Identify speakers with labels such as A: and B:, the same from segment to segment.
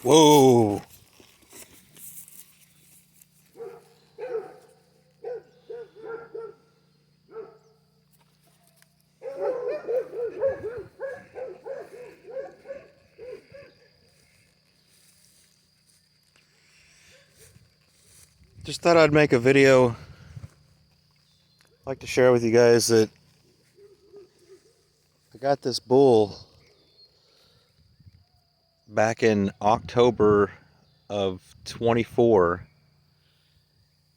A: Whoa! Just thought I'd make a video. I'd like to share with you guys that I got this bull back in October of 24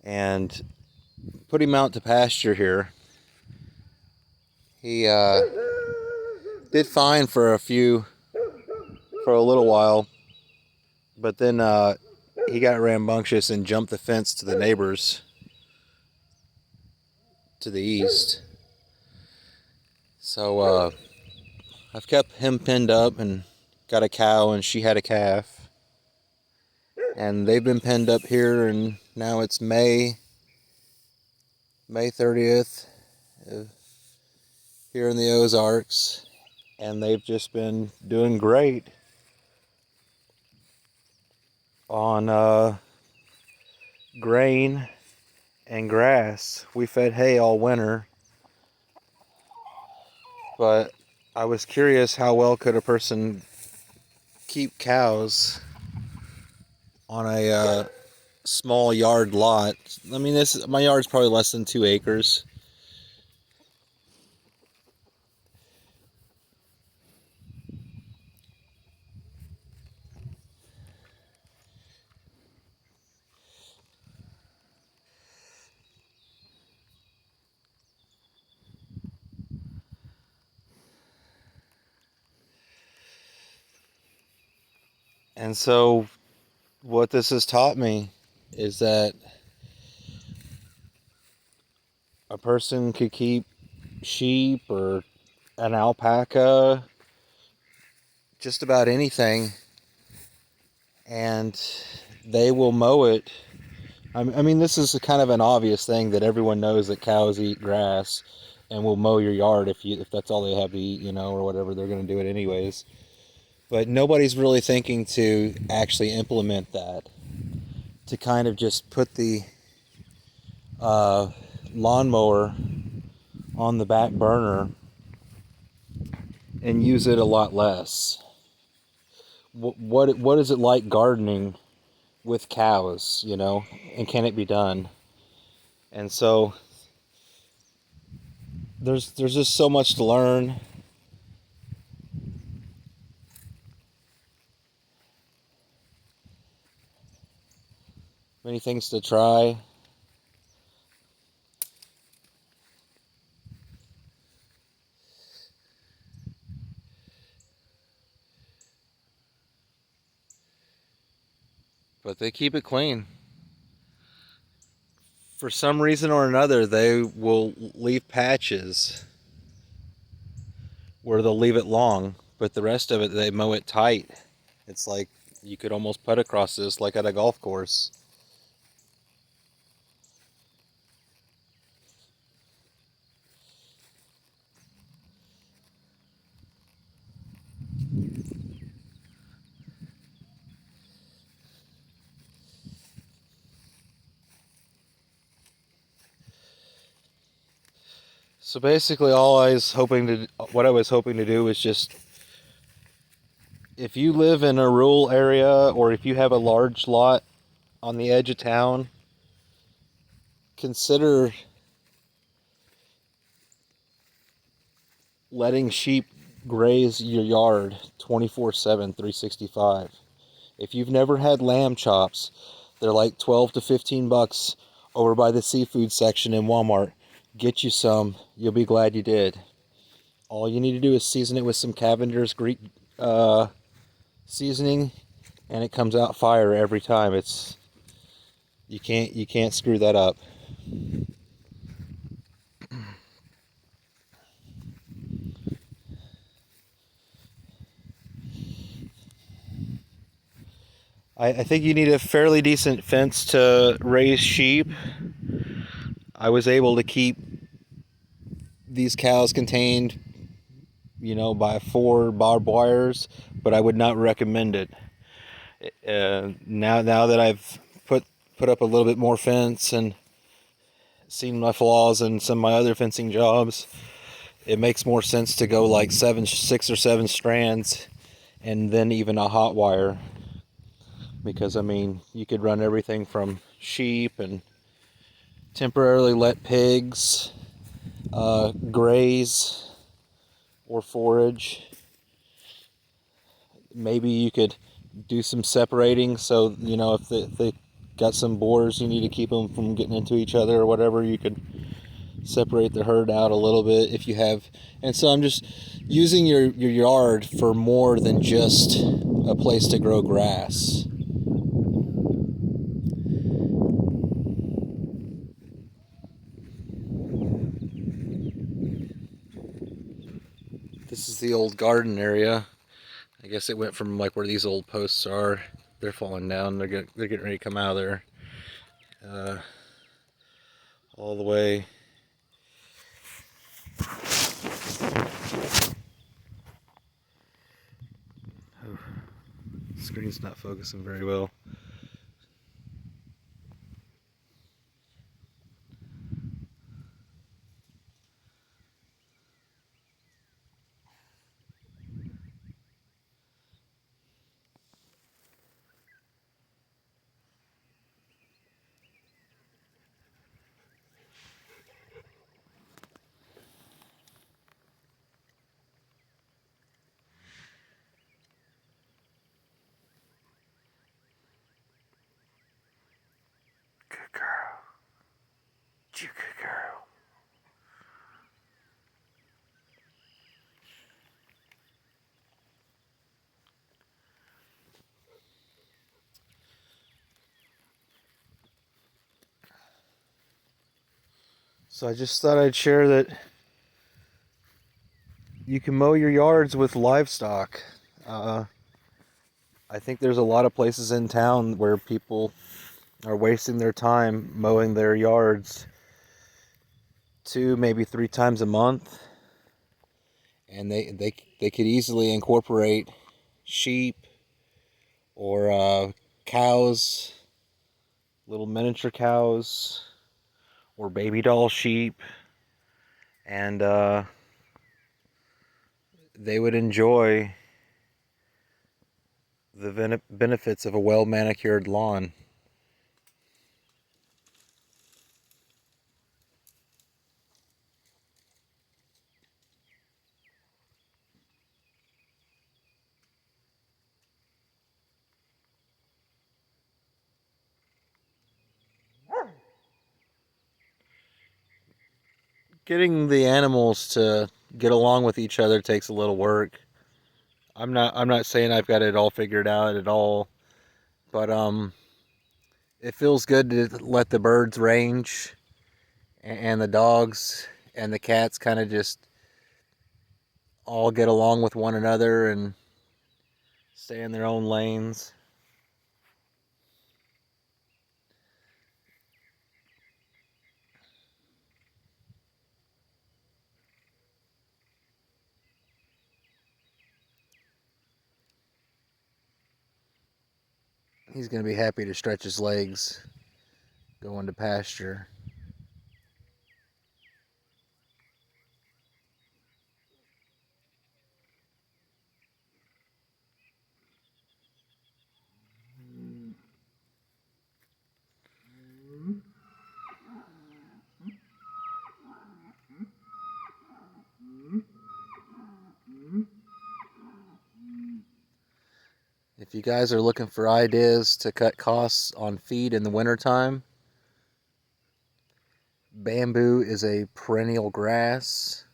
A: and put him out to pasture here. He did fine for a little while, but then he got rambunctious and jumped the fence to the neighbors to the east. So I've kept him pinned up and got a cow, and she had a calf. And they've been penned up here, and now it's May 30th here in the Ozarks, and they've just been doing great on grain and grass. We fed hay all winter, but I was curious, how well could a person keep cows on a small yard lot? I mean, my yard's probably less than 2 acres. And so what this has taught me is that a person could keep sheep or an alpaca, just about anything, and they will mow it. I mean, this is kind of an obvious thing that everyone knows, that cows eat grass and will mow your yard if that's all they have to eat, or whatever. They're going to do it anyways. But nobody's really thinking to actually implement that, to kind of just put the lawnmower on the back burner and use it a lot less. What is it like gardening with cows, and can it be done? And so there's just so much to learn. Many things to try. But they keep it clean. For some reason or another, they will leave patches where they'll leave it long, but the rest of it, they mow it tight. It's like you could almost putt across this like at a golf course. So basically, what I was hoping to do was just, if you live in a rural area or if you have a large lot on the edge of town, consider letting sheep graze your yard 24/7, 365. If you've never had lamb chops, they're like 12 to 15 bucks over by the seafood section in Walmart. Get you some. You'll be glad you did. All you need to do is season it with some Cavender's Greek seasoning, and it comes out fire every time. You can't screw that up. I think you need a fairly decent fence to raise sheep. I was able to keep these cows contained, by 4 barbed wires, but I would not recommend it. Now that I've put up a little bit more fence and seen my flaws in some of my other fencing jobs, it makes more sense to go like 6 or 7 strands and then even a hot wire, because I mean you could run everything from sheep and temporarily let pigs graze or forage. Maybe you could do some separating, so you know if they got some boars you need to keep them from getting into each other or whatever, you could separate the herd out a little bit if you have. And so I'm just using your yard for more than just a place to grow grass. This is the old garden area. I guess it went from like where these old posts are. They're falling down. They're getting ready to come out of there. All the way. Oh, the screen's not focusing very well. Good girl. You good girl. So I just thought I'd share that you can mow your yards with livestock. I think there's a lot of places in town where people are wasting their time mowing their yards 2, maybe 3 times a month, and they could easily incorporate sheep or cows, little miniature cows, or baby doll sheep, and they would enjoy the benefits of a well manicured lawn. Getting the animals to get along with each other takes a little work. I'm not saying I've got it all figured out at all, but it feels good to let the birds range and the dogs and the cats kind of just all get along with one another and stay in their own lanes. He's going to be happy to stretch his legs going to pasture. If you guys are looking for ideas to cut costs on feed in the wintertime, bamboo is a perennial grass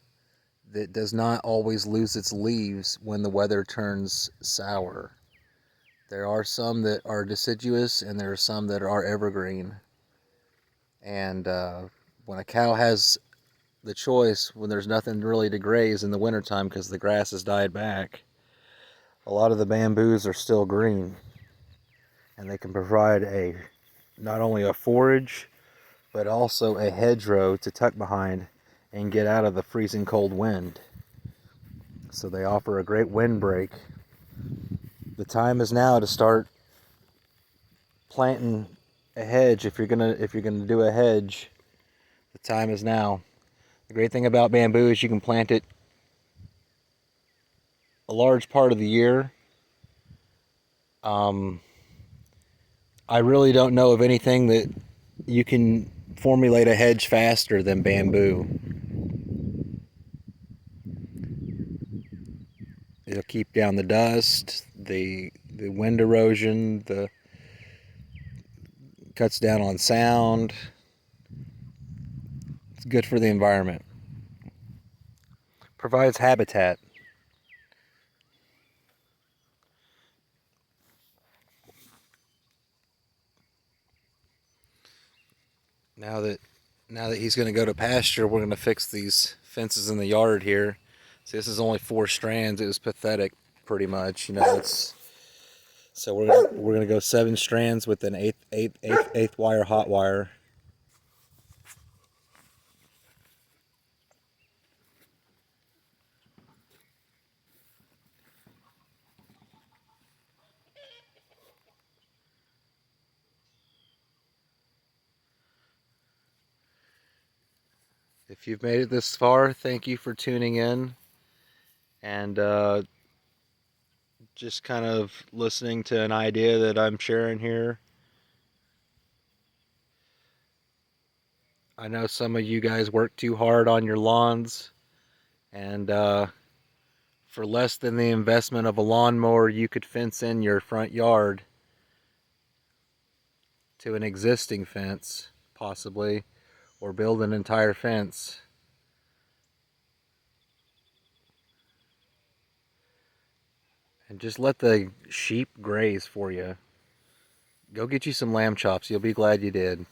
A: that does not always lose its leaves when the weather turns sour. There are some that are deciduous and there are some that are evergreen. And when a cow has the choice, when there's nothing really to graze in the wintertime because the grass has died back, a lot of the bamboos are still green. And they can provide not only a forage, but also a hedgerow to tuck behind and get out of the freezing cold wind. So they offer a great windbreak. The time is now to start planting a hedge, if you're gonna do a hedge, the time is now. The great thing about bamboo is you can plant it a large part of the year. I really don't know of anything that you can formulate a hedge faster than bamboo. It'll keep down the dust, the wind erosion, the cuts down on sound. It's good for the environment. Provides habitat. Now that he's going to go to pasture, we're going to fix these fences in the yard here. See, this is only 4 strands. It was pathetic, pretty much. You know, it's so we're gonna go 7 strands with an eighth wire hot wire. If you've made it this far, thank you for tuning in and just kind of listening to an idea that I'm sharing here. I know some of you guys work too hard on your lawns, and for less than the investment of a lawnmower, you could fence in your front yard to an existing fence, possibly, or build an entire fence. And just let the sheep graze for you. Go get you some lamb chops. You'll be glad you did.